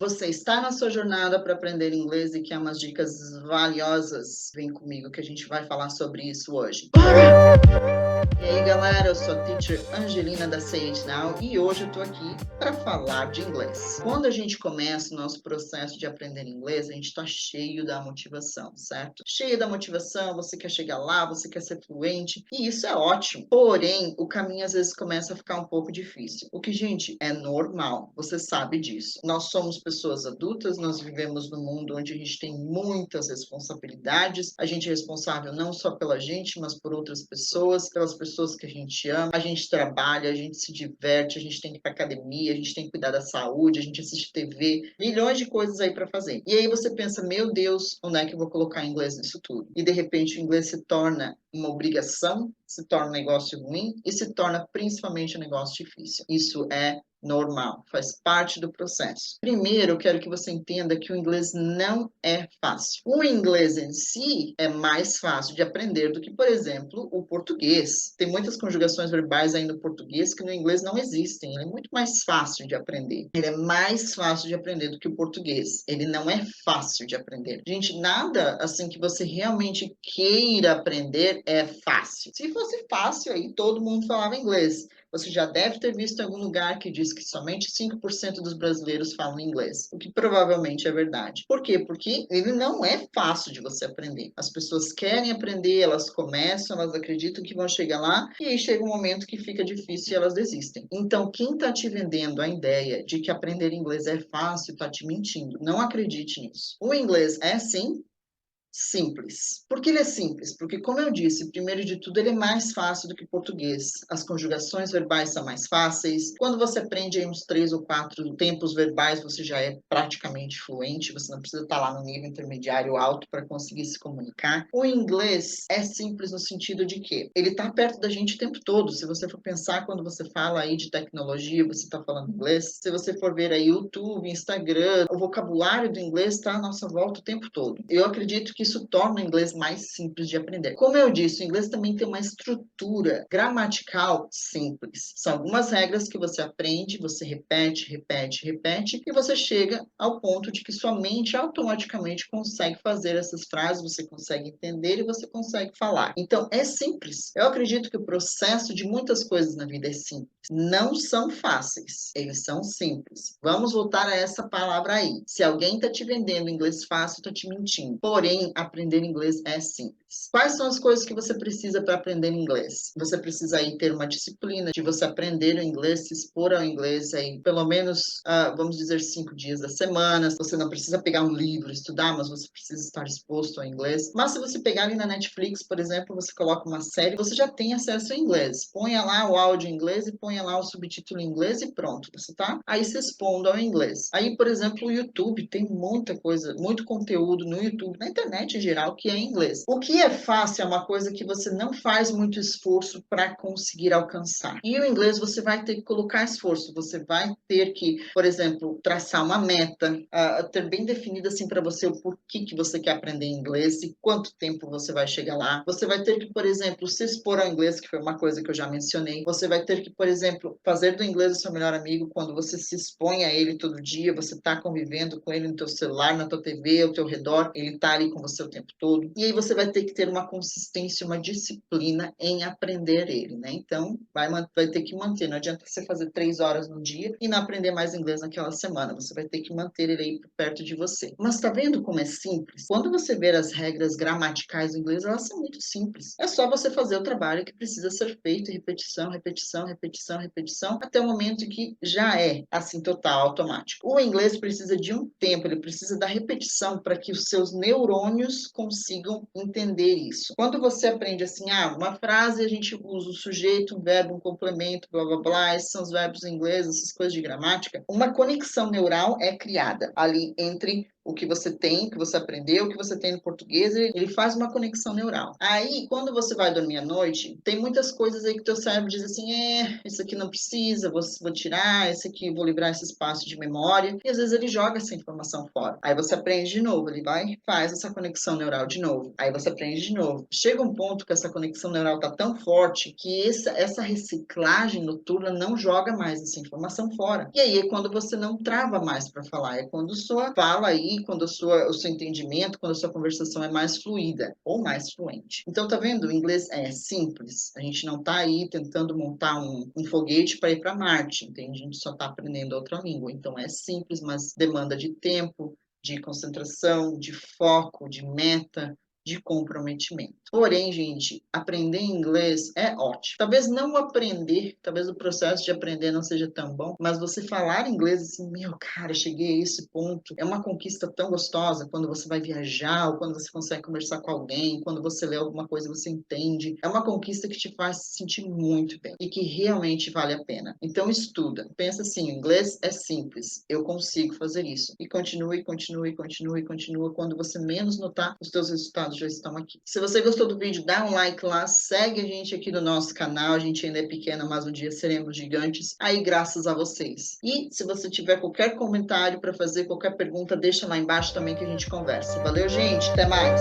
Você está na sua jornada para aprender inglês e quer umas dicas valiosas? Vem comigo que a gente vai falar sobre isso hoje. Bora! E aí, galera, eu sou a Teacher Angelina da Say It Now e hoje eu tô aqui para falar de inglês. Quando a gente começa o nosso processo de aprender inglês, a gente tá cheio da motivação, certo? Cheio da motivação, você quer chegar lá, você quer ser fluente, e isso é ótimo. Porém, o caminho às vezes começa a ficar um pouco difícil. O que, gente, é normal, você sabe disso. Nós somos pessoas adultas, nós vivemos num mundo onde a gente tem muitas responsabilidades, a gente é responsável não só pela gente, mas por outras pessoas, pelas pessoas que a gente ama, a gente trabalha, a gente se diverte, a gente tem que ir para academia, a gente tem que cuidar da saúde, a gente assiste TV, milhões de coisas aí para fazer. E aí você pensa, meu Deus, onde é que eu vou colocar inglês nisso tudo? E de repente o inglês se torna uma obrigação, se torna um negócio ruim e se torna principalmente um negócio difícil. Isso é normal, faz parte do processo. Primeiro, eu quero que você entenda que o inglês não é fácil. O inglês em si é mais fácil de aprender do que, por exemplo, o português. Tem muitas conjugações verbais aí no português que no inglês não existem. Ele é muito mais fácil de aprender. Ele é mais fácil de aprender do que o português. Ele não é fácil de aprender. Gente, nada assim que você realmente queira aprender é fácil. Se fosse fácil, aí todo mundo falava inglês. Você já deve ter visto em algum lugar que diz que somente 5% dos brasileiros falam inglês, o que provavelmente é verdade. Por quê? Porque ele não é fácil de você aprender. As pessoas querem aprender, elas começam, elas acreditam que vão chegar lá, e aí chega um momento que fica difícil e elas desistem. Então, quem está te vendendo a ideia de que aprender inglês é fácil, está te mentindo. Não acredite nisso. O inglês é sim simples. Por que ele é simples? Porque, como eu disse, primeiro de tudo, ele é mais fácil do que o português. As conjugações verbais são mais fáceis. Quando você aprende aí uns 3 ou 4 tempos verbais, você já é praticamente fluente. Você não precisa estar lá no nível intermediário alto para conseguir se comunicar. O inglês é simples no sentido de que ele está perto da gente o tempo todo. Se você for pensar quando você fala aí de tecnologia, você está falando inglês. Se você for ver aí YouTube, Instagram, o vocabulário do inglês está à nossa volta o tempo todo. Eu acredito que isso torna o inglês mais simples de aprender. Como eu disse, o inglês também tem uma estrutura gramatical simples. São algumas regras que você aprende, você repete, repete, repete, e você chega ao ponto de que sua mente automaticamente consegue fazer essas frases, você consegue entender e você consegue falar. Então, é simples. Eu acredito que o processo de muitas coisas na vida é simples. Não são fáceis, eles são simples. Vamos voltar a essa palavra aí. Se alguém está te vendendo inglês fácil, está te mentindo. Porém, aprender inglês é simples. Quais são as coisas que você precisa para aprender inglês? Você precisa aí ter uma disciplina de você aprender o inglês, se expor ao inglês aí, pelo menos, vamos dizer, 5 dias da semana. Você não precisa pegar um livro, estudar, mas você precisa estar exposto ao inglês. Mas se você pegar ali na Netflix, por exemplo, você coloca uma série, você já tem acesso ao inglês. Ponha lá o áudio em inglês e ponha lá o subtítulo em inglês e pronto, você tá aí se expondo ao inglês. Aí, por exemplo, o YouTube tem muita coisa, muito conteúdo no YouTube, na internet em geral, que é em inglês. O que é fácil é uma coisa que você não faz muito esforço para conseguir alcançar. E o inglês você vai ter que colocar esforço, você vai ter que, por exemplo, traçar uma meta, ter bem definido assim para você o porquê que você quer aprender inglês e quanto tempo você vai chegar lá. Você vai ter que, por exemplo, se expor ao inglês, que foi uma coisa que eu já mencionei. Você vai ter que, por exemplo, fazer do inglês o seu melhor amigo quando você se expõe a ele todo dia, você está convivendo com ele no teu celular, na tua TV, ao teu redor, ele está ali com você o tempo todo. E aí você vai ter que ter uma consistência, uma disciplina em aprender ele, né? Então, vai ter que manter. Não adianta você fazer 3 horas no dia e não aprender mais inglês naquela semana. Você vai ter que manter ele aí perto de você. Mas tá vendo como é simples? Quando você ver as regras gramaticais do inglês, elas são muito simples. É só você fazer o trabalho que precisa ser feito, repetição, repetição, repetição, repetição, até o momento em que já é assim total, automático. O inglês precisa de um tempo, ele precisa da repetição para que os seus neurônios consigam entender isso. Quando você aprende assim, uma frase a gente usa o sujeito, um verbo, um complemento, blá blá blá, esses são os verbos em inglês, essas coisas de gramática, uma conexão neural é criada ali entre o que você tem, o que você aprendeu, o que você tem no português, ele faz uma conexão neural. Aí, quando você vai dormir à noite, tem muitas coisas aí que teu cérebro diz assim, isso aqui não precisa, vou tirar, esse aqui vou livrar esse espaço de memória, e às vezes ele joga essa informação fora. Aí você aprende de novo, ele vai e faz essa conexão neural de novo. Aí você aprende de novo. Chega um ponto que essa conexão neural tá tão forte que essa reciclagem noturna não joga mais essa informação fora. E aí é quando você não trava mais para falar, é quando sua fala aí, quando o seu entendimento, quando a sua conversação é mais fluida ou mais fluente. Então, tá vendo? O inglês é simples. A gente não tá aí tentando montar um foguete para ir para Marte, entende? A gente só tá aprendendo outra língua. Então, é simples, mas demanda de tempo, de concentração, de foco, de meta, de comprometimento. Porém, gente, aprender inglês é ótimo. Talvez não aprender, talvez o processo de aprender não seja tão bom, mas você falar inglês assim, meu cara, cheguei a esse ponto. É uma conquista tão gostosa quando você vai viajar, ou quando você consegue conversar com alguém, quando você lê alguma coisa e você entende. É uma conquista que te faz se sentir muito bem e que realmente vale a pena. Então, estuda. Pensa assim, inglês é simples. Eu consigo fazer isso. E continue, continue, continue, continua. Quando você menos notar, os teus resultados já estão aqui. Se você gostou do vídeo, dá um like lá, segue a gente aqui no nosso canal. A gente ainda é pequena, mas um dia seremos gigantes. Aí, graças a vocês. E se você tiver qualquer comentário para fazer, qualquer pergunta, deixa lá embaixo também que a gente conversa. Valeu, gente. Até mais.